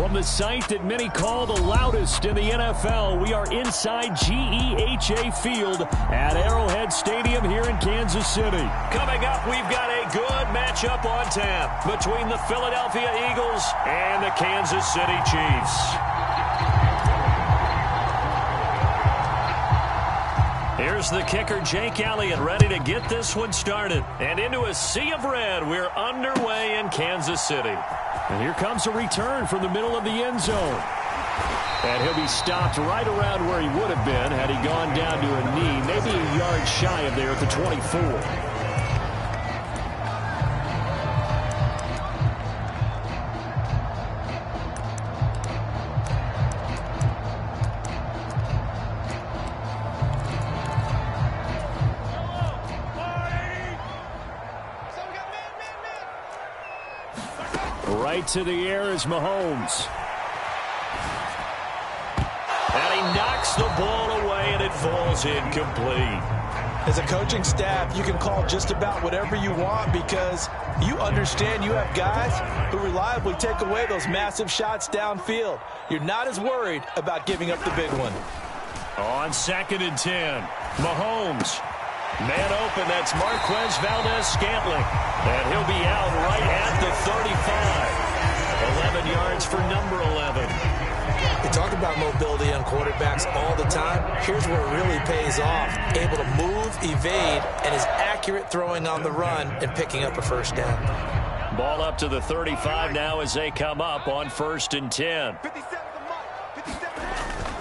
From the site that many call the loudest in the NFL, we are inside GEHA Field at Arrowhead Stadium here in Kansas City. Coming up, we've got a good matchup on tap between the Philadelphia Eagles and the Kansas City Chiefs. Here's the kicker, Jake Elliott, ready to get this one started. And into a sea of red, we're underway in Kansas City. And here comes a return from the middle of the end zone. And he'll be stopped right around where he would have been had he gone down to a knee, maybe a yard shy of there at the 24. Right to the air is Mahomes. And he knocks the ball away, and it falls incomplete. As a coaching staff, you can call just about whatever you want because you understand you have guys who reliably take away those massive shots downfield. You're not as worried about giving up the big one. On 2nd and 10, Mahomes. Man open, that's Marquez Valdez-Scantling. And he'll be out right at the 35. 11 yards for number 11. We talk about mobility on quarterbacks all the time. Here's where it really pays off. Able to move, evade, and is accurate throwing on the run and picking up a first down. Ball up to the 35 now as they come up on 1st and 10.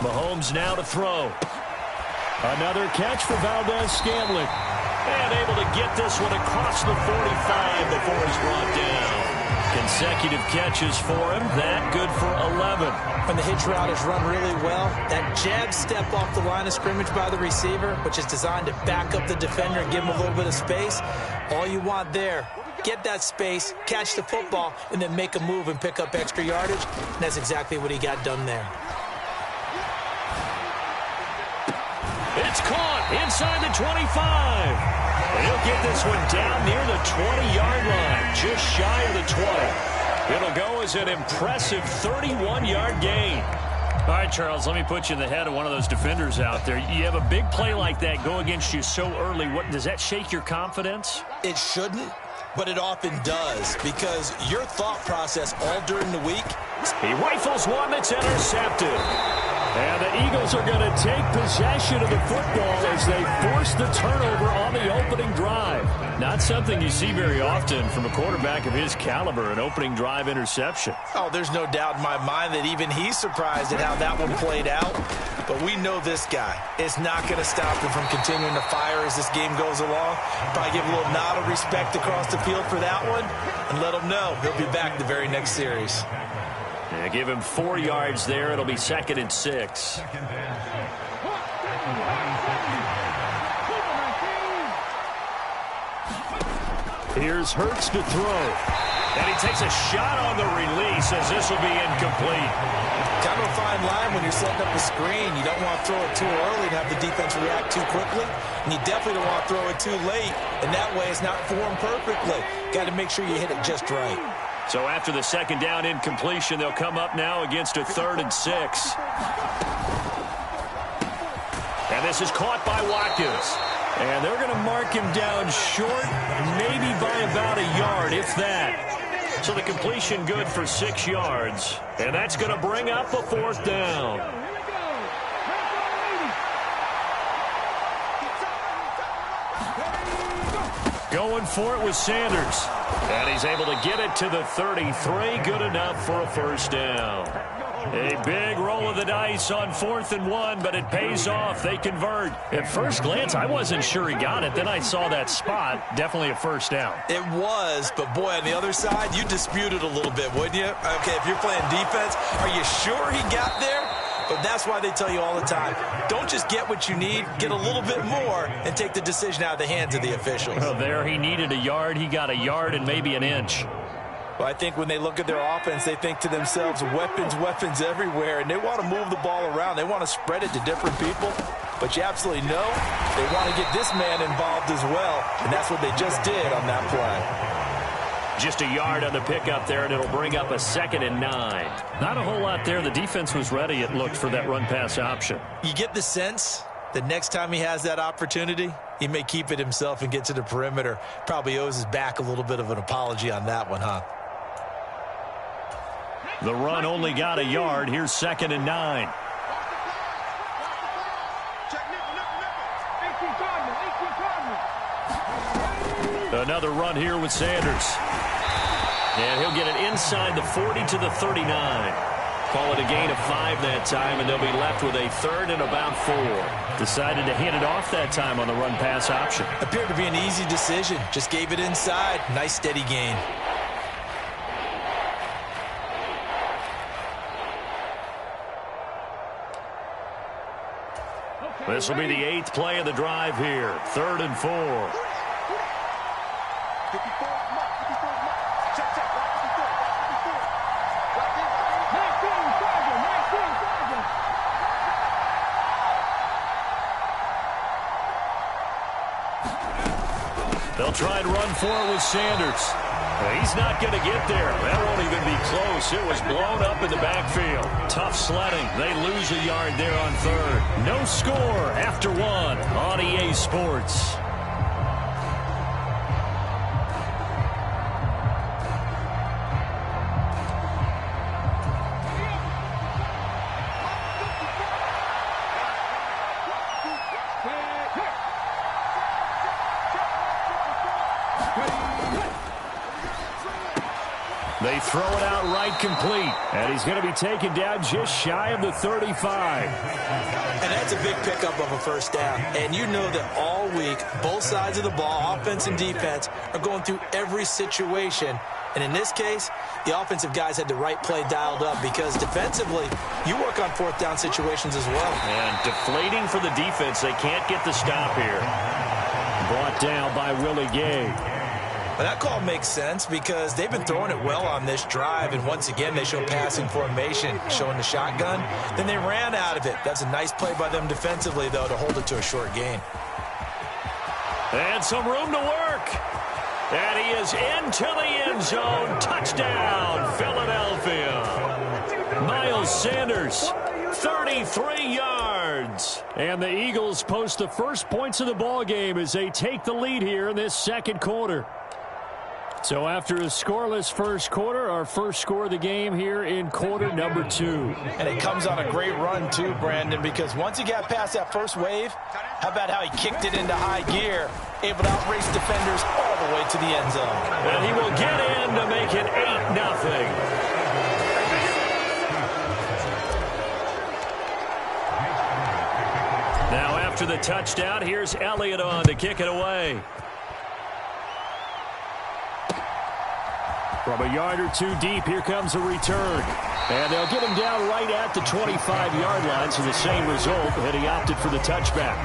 Mahomes now to throw. Another catch for Valdez-Scantling. And able to get this one across the 45 before he's brought down. Consecutive catches for him. That good for 11. When the hitch route is run really well, that jab step off the line of scrimmage by the receiver, which is designed to back up the defender and give him a little bit of space, all you want there, get that space, catch the football, and then make a move and pick up extra yardage. And that's exactly what he got done there. It's caught inside the 25. And he'll get this one down near the 20-yard line, just shy of the 20. It'll go as an impressive 31-yard gain. All right, Charles, let me put you in the head of one of those defenders out there. You have a big play like that go against you so early. What does that shake your confidence? It shouldn't, but it often does because your thought process all during the week. He rifles one that's intercepted. And the Eagles are going to take possession of the football as they force the turnover on the opening drive. Not something you see very often from a quarterback of his caliber, an opening drive interception. Oh, there's no doubt in my mind that even he's surprised at how that one played out. But we know this guy is not going to stop him from continuing to fire as this game goes along. Probably give a little nod of respect across the field for that one and let him know he'll be back the very next series. Yeah, give him 4 yards there. It'll be 2nd and 6. Here's Hurts to throw. And he takes a shot on the release as this will be incomplete. Kind of a fine line when you're setting up a screen. You don't want to throw it too early and have the defense react too quickly. And you definitely don't want to throw it too late. And that way it's not formed perfectly. Got to make sure you hit it just right. So after the 2nd down incompletion, they'll come up now against a 3rd and 6. And this is caught by Watkins. And they're going to mark him down short, maybe by about a yard, if that. So the completion good for 6 yards. And that's going to bring up a 4th down. Going for it with Sanders. And he's able to get it to the 33. Good enough for a 1st down. A big roll of the dice on 4th and 1, but it pays off. They convert. At first glance, I wasn't sure he got it. Then I saw that spot. Definitely a 1st down. It was, but boy, on the other side, you dispute it a little bit, wouldn't you? Okay, if you're playing defense, are you sure he got there? But that's why they tell you all the time, don't just get what you need, get a little bit more, and take the decision out of the hands of the officials. Well, there he needed a yard. He got a yard and maybe an inch. Well, I think when they look at their offense, they think to themselves, weapons, weapons everywhere, and they want to move the ball around. They want to spread it to different people. But you absolutely know they want to get this man involved as well, and that's what they just did on that play. Just a yard on the pickup there, and it'll bring up a 2nd and 9. Not a whole lot there. The defense was ready, it looked, for that run-pass option. You get the sense that next time he has that opportunity, he may keep it himself and get to the perimeter. Probably owes his back a little bit of an apology on that one, huh? The run only got a yard. Here's 2nd and 9. Another run here with Sanders. And he'll get it inside the 40 to the 39. Call it a gain of 5 that time, and they'll be left with a 3rd and about 4. Decided to hit it off that time on the run-pass option. Appeared to be an easy decision. Just gave it inside. Nice steady gain. This will be the 8th play of the drive here. 3rd and 4. They'll try and run for it with Sanders. He's not going to get there. That won't even be close. It was blown up in the backfield. Tough sledding. They lose a yard there on 3rd. No score after 1 on EA Sports. They throw it out right complete. And he's going to be taken down just shy of the 35. And that's a big pickup of a first down. And you know that all week, both sides of the ball, offense and defense, are going through every situation. And in this case, the offensive guys had the right play dialed up because defensively, you work on 4th down situations as well. And deflating for the defense. They can't get the stop here. Brought down by Willie Gay. Well, that call makes sense because they've been throwing it well on this drive, and once again, they show passing formation, showing the shotgun. Then they ran out of it. That's a nice play by them defensively, though, to hold it to a short gain. And some room to work. And he is into the end zone. Touchdown, Philadelphia. Miles Sanders, 33 yards. And the Eagles post the first points of the ball game as they take the lead here in this 2nd quarter. So after a scoreless first quarter, our first score of the game here in quarter number 2. And it comes on a great run, too, Brandon, because once he got past that first wave, how about how he kicked it into high gear, able to outrace defenders all the way to the end zone. And he will get in to make it 8-0. Now after the touchdown, here's Elliott on to kick it away. From a yard or 2 deep, here comes a return. And they'll get him down right at the 25-yard line, so the same result, and he opted for the touchback.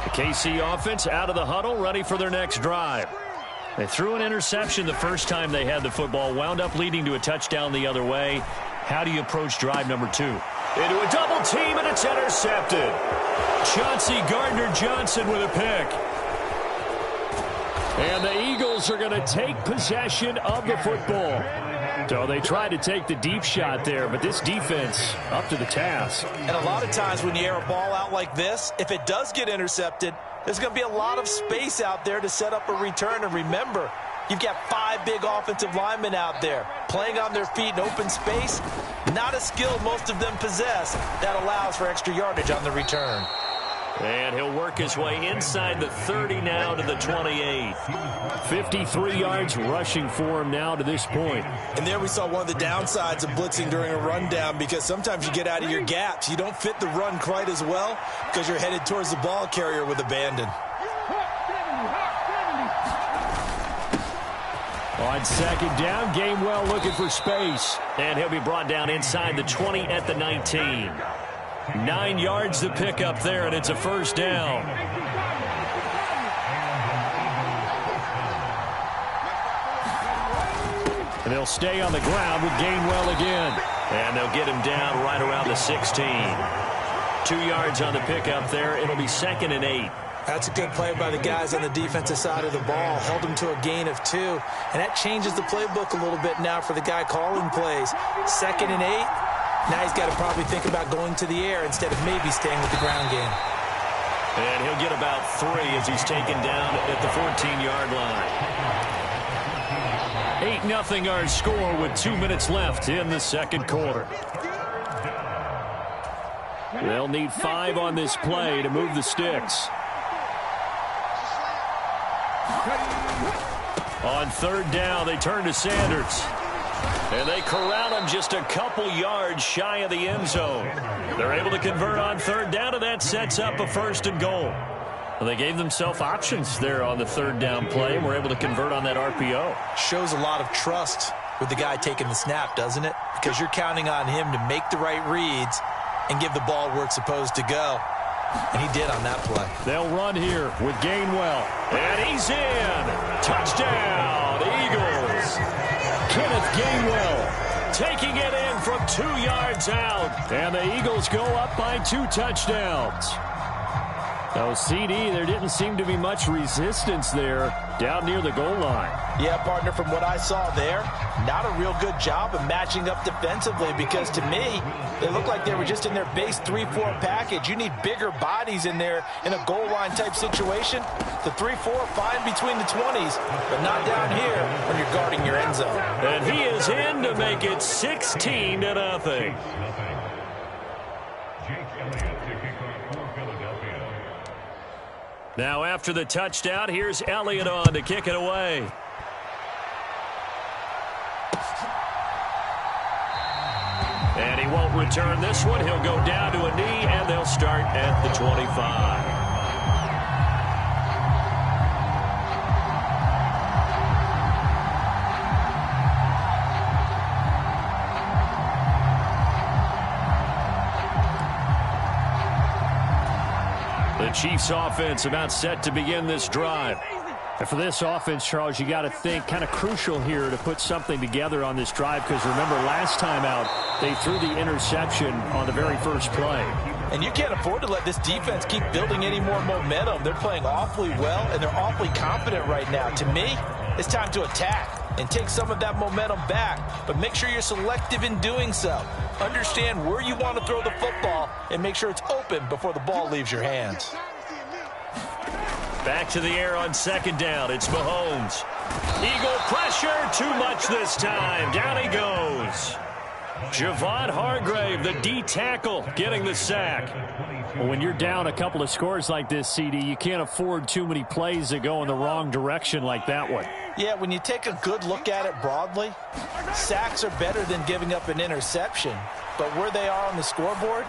The KC offense out of the huddle, ready for their next drive. They threw an interception the first time they had the football, wound up leading to a touchdown the other way. How do you approach drive number 2? Into a double team, and it's intercepted. Chauncey Gardner-Johnson with a pick. And the Eagles are going to take possession of the football. So they tried to take the deep shot there, but this defense up to the task. And a lot of times when you air a ball out like this, if it does get intercepted, there's going to be a lot of space out there to set up a return. And remember, you've got 5 big offensive linemen out there playing on their feet in open space. Not a skill most of them possess that allows for extra yardage on the return. And he'll work his way inside the 30 now to the 28. 53 yards rushing for him now to this point. And there we saw one of the downsides of blitzing during a rundown, because sometimes you get out of your gaps. You don't fit the run quite as well because you're headed towards the ball carrier with abandon. On 2nd down, Gainwell looking for space. And he'll be brought down inside the 20 at the 19. 9 yards to pick up there, and it's a first down. And they'll stay on the ground with Gainwell again. And they'll get him down right around the 16. 2 yards on the pickup there. It'll be 2nd and 8. That's a good play by the guys on the defensive side of the ball. Held him to a gain of 2. And that changes the playbook a little bit now for the guy calling plays. 2nd and 8. Now he's got to probably think about going to the air instead of maybe staying with the ground game. And he'll get about 3 as he's taken down at the 14-yard line. 8-0 our score with 2 minutes left in the second quarter. They'll need 5 on this play to move the sticks. On 3rd down, they turn to Sanders. And they corral him just a couple yards shy of the end zone. They're able to convert on 3rd down, and that sets up a 1st and goal. Well, they gave themselves options there on the 3rd down play, and were able to convert on that RPO. Shows a lot of trust with the guy taking the snap, doesn't it? Because you're counting on him to make the right reads and give the ball where it's supposed to go. And he did on that play. They'll run here with Gainwell. And he's in. Touchdown, Eagles. Kenneth Gainwell taking it in from 2 yards out. And the Eagles go up by 2 touchdowns. Oh, CD, there didn't seem to be much resistance there down near the goal line. Yeah, partner, from what I saw there, not a real good job of matching up defensively because to me, they looked like they were just in their base 3-4 package. You need bigger bodies in there in a goal line type situation. The 3-4 fine between the 20s, but not down here when you're guarding your end zone. And he is in to make it 16-0. Now after the touchdown, here's Elliott on to kick it away. And he won't return this one. He'll go down to a knee, and they'll start at the 25. The Chiefs offense about set to begin this drive. And for this offense, Charles, you got to think kind of crucial here to put something together on this drive because remember last time out they threw the interception on the very first play. And you can't afford to let this defense keep building any more momentum. They're playing awfully well, and they're awfully confident right now. To me, it's time to attack and take some of that momentum back, but make sure you're selective in doing so. Understand where you want to throw the football and make sure it's open before the ball leaves your hands. Back to the air on 2nd down. It's Mahomes. Eagle pressure. Too much this time. Down he goes. Javon Hargrave, the D tackle, getting the sack. Well, when you're down a couple of scores like this, CD, you can't afford too many plays that go in the wrong direction like that one. Yeah, when you take a good look at it broadly, sacks are better than giving up an interception. But where they are on the scoreboard,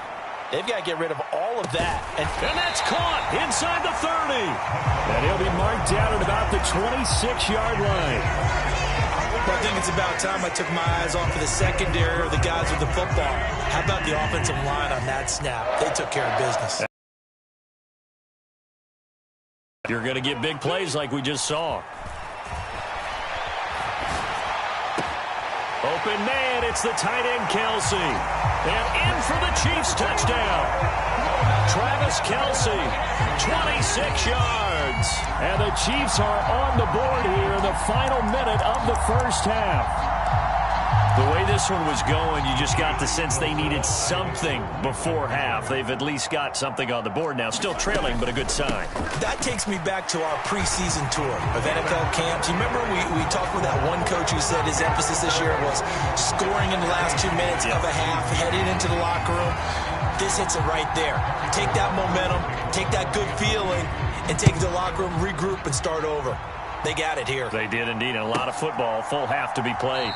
they've got to get rid of all of that. And that's caught inside the 30. And he'll be marked down at about the 26-yard line. Well, I think it's about time I took my eyes off of the secondary or the guys with the football. How about the offensive line on that snap? They took care of business. You're going to get big plays like we just saw. Open man, it's the tight end Kelsey. And in for the Chiefs touchdown. Travis Kelsey, 26 yards. And the Chiefs are on the board here in the final minute of the first half. The way this one was going, you just got the sense they needed something before half. They've at least got something on the board now. Still trailing, but a good sign. That takes me back to our preseason tour of NFL camps. You remember we talked with that one coach who said his emphasis this year was scoring in the last 2 minutes of a half, heading into the locker room. This hits it right there. Take that momentum, take that good feeling, and take it to the locker room, regroup, and start over. They got it here. They did indeed. And a lot of football, full half to be played.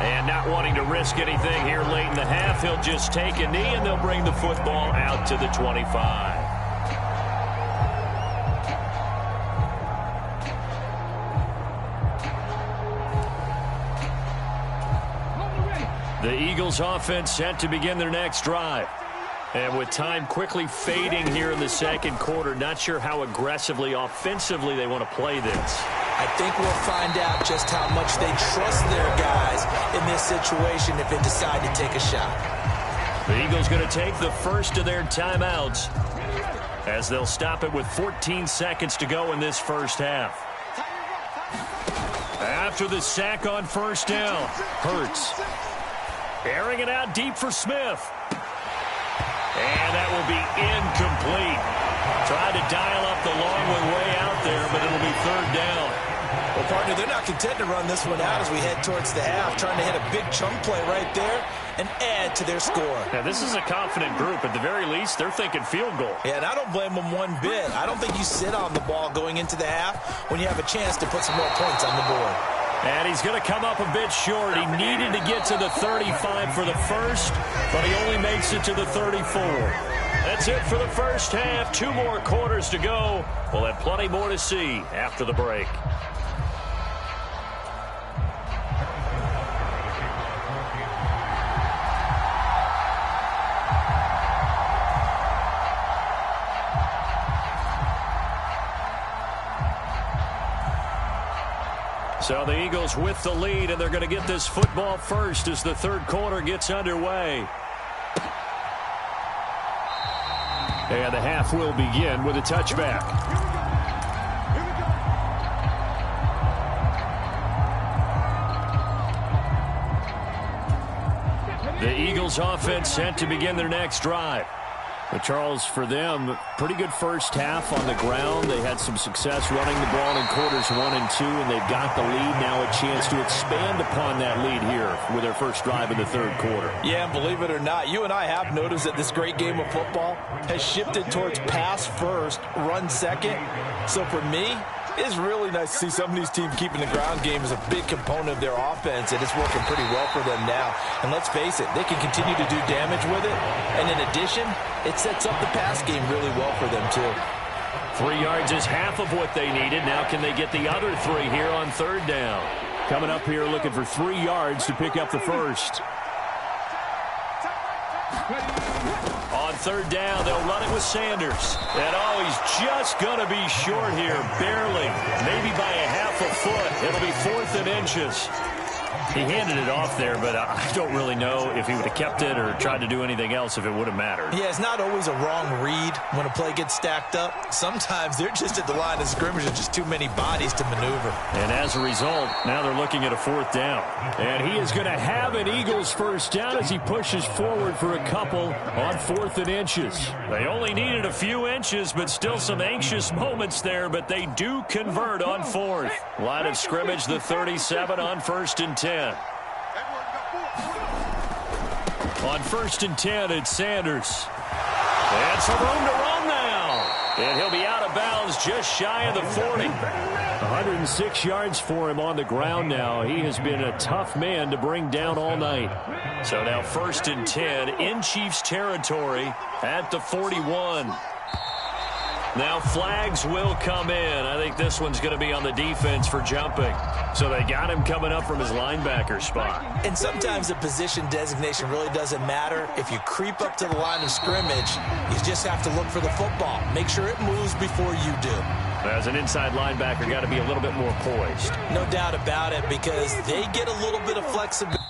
And not wanting to risk anything here late in the half, he'll just take a knee, and they'll bring the football out to the 25. The Eagles offense set to begin their next drive. And with time quickly fading here in the second quarter, not sure how aggressively, offensively they want to play this. I think we'll find out just how much they trust their guys in this situation if they decide to take a shot. The Eagles going to take the first of their timeouts as they'll stop it with 14 seconds to go in this first half. After the sack on first down, Hurts airing it out deep for Smith. And that will be incomplete. Tried to dial up the long one way out there, but it'll be third down. Well, partner, they're not content to run this one out as we head towards the half, trying to hit a big chunk play right there and add to their score. Now, this is a confident group. At the very least, they're thinking field goal. Yeah, and I don't blame them one bit. I don't think you sit on the ball going into the half when you have a chance to put some more points on the board. And he's going to come up a bit short. He needed to get to the 35 for the first, but he only makes it to the 34. That's it for the first half. 2 more quarters to go. We'll have plenty more to see after the break. So the Eagles with the lead, and they're going to get this football first as the third quarter gets underway. And the half will begin with a touchback. The Eagles offense set to begin their next drive. But Charles, for them, pretty good first half on the ground. They had some success running the ball in quarters 1 and 2, and they've got the lead. Now a chance to expand upon that lead here with their first drive in the third quarter. Yeah, and believe it or not, you and I have noticed that this great game of football has shifted towards pass first, run second. So for me, it's really nice to see some of these teams keeping the ground game as a big component of their offense, and it's working pretty well for them now. And let's face it, they can continue to do damage with it. And in addition, it sets up the pass game really well for them, too. 3 yards is half of what they needed. Now can they get the other 3 here on third down? Coming up here looking for 3 yards to pick up the first. On third down, they'll run it with Sanders. And, oh, he's just going to be short here, barely. Maybe by a half a foot. It'll be 4th and inches. He handed it off there, but I don't really know if he would have kept it or tried to do anything else if it would have mattered. Yeah, it's not always a wrong read when a play gets stacked up. Sometimes they're just at the line of scrimmage and just too many bodies to maneuver. And as a result, now they're looking at a 4th down. And he is going to have an Eagles first down as he pushes forward for a couple on 4th and inches. They only needed a few inches, but still some anxious moments there, but they do convert on 4th. Line of scrimmage, the 37 on 1st and 10. On 1st and 10, it's Sanders. And some room to run now. And he'll be out of bounds just shy of the 40. 106 yards for him on the ground now. He has been a tough man to bring down all night. So now 1st and 10 in Chiefs territory at the 41. Now flags will come in. I think this one's going to be on the defense for jumping. So they got him coming up from his linebacker spot. And sometimes the position designation really doesn't matter. If you creep up to the line of scrimmage, you just have to look for the football. Make sure it moves before you do. As an inside linebacker, got to be a little bit more poised. No doubt about it, because they get a little bit of flexibility.